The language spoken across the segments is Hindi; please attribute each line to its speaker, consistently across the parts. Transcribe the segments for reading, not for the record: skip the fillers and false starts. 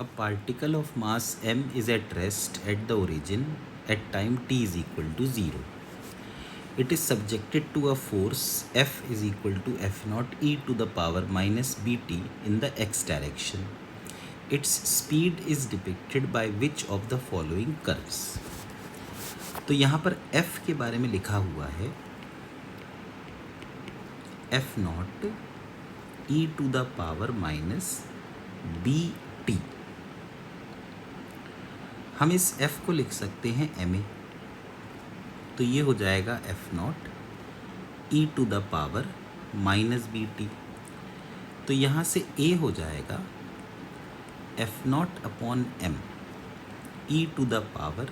Speaker 1: A particle of mass m is at rest at the origin at time t is equal to 0. It is subjected to a force F is equal to F naught e to the power minus bt in the x direction. Its speed is depicted by which of the following curves? तो यहाँ पर F के बारे में लिखा हुआ है F naught e to the power minus bt. हम इस F को लिख सकते हैं ma, तो ये हो जाएगा F naught e to the power minus bt. तो यहाँ से a हो जाएगा F naught upon m e to the power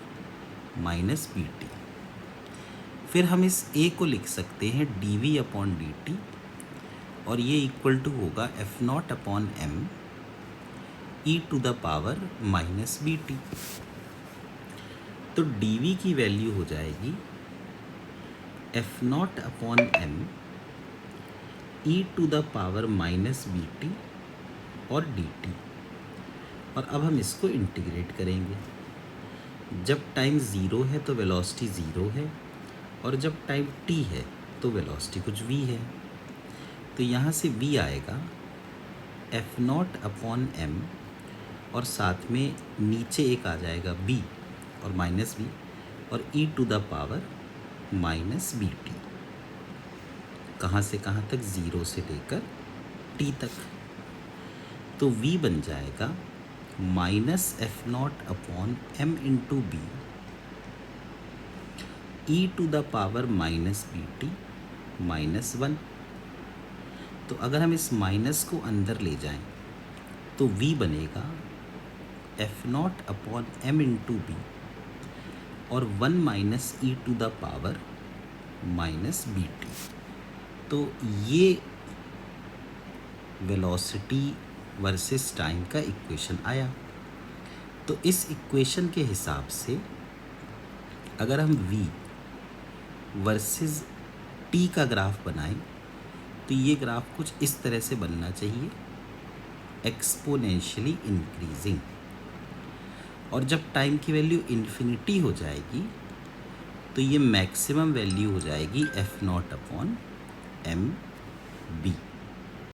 Speaker 1: minus bt. फिर हम इस a को लिख सकते हैं dv अपॉन dt और ये इक्वल टू होगा F naught upon m e to the power minus bt. तो dv की वैल्यू हो जाएगी F naught upon m e to the power minus bt और dt. और अब हम इसको इंटीग्रेट करेंगे. जब टाइम ज़ीरो है तो वेलोसिटी ज़ीरो है और जब टाइम t है तो वेलोसिटी कुछ v है. तो यहाँ से v आएगा F naught अपॉन m और साथ में नीचे एक आ जाएगा b और माइनस v और e to the power minus bt. कहाँ से कहाँ तक? ज़ीरो से लेकर t तक. तो v बन जाएगा minus F naught upon m into b e to the power minus bt minus 1. तो अगर हम इस माइनस को अंदर ले जाएं तो v बनेगा F naught upon m into b और 1 minus e to the power minus bt. तो ये वेलोसिटी वर्सेस टाइम का इक्वेशन आया. तो इस इक्वेशन के हिसाब से अगर हम v वर्सेस t का ग्राफ बनाएं तो ये ग्राफ कुछ इस तरह से बनना चाहिए, एक्सपोनेंशियली इंक्रीजिंग. और जब टाइम की वैल्यू इन्फिनिटी हो जाएगी तो ये मैक्सिमम वैल्यू हो जाएगी F naught upon m b.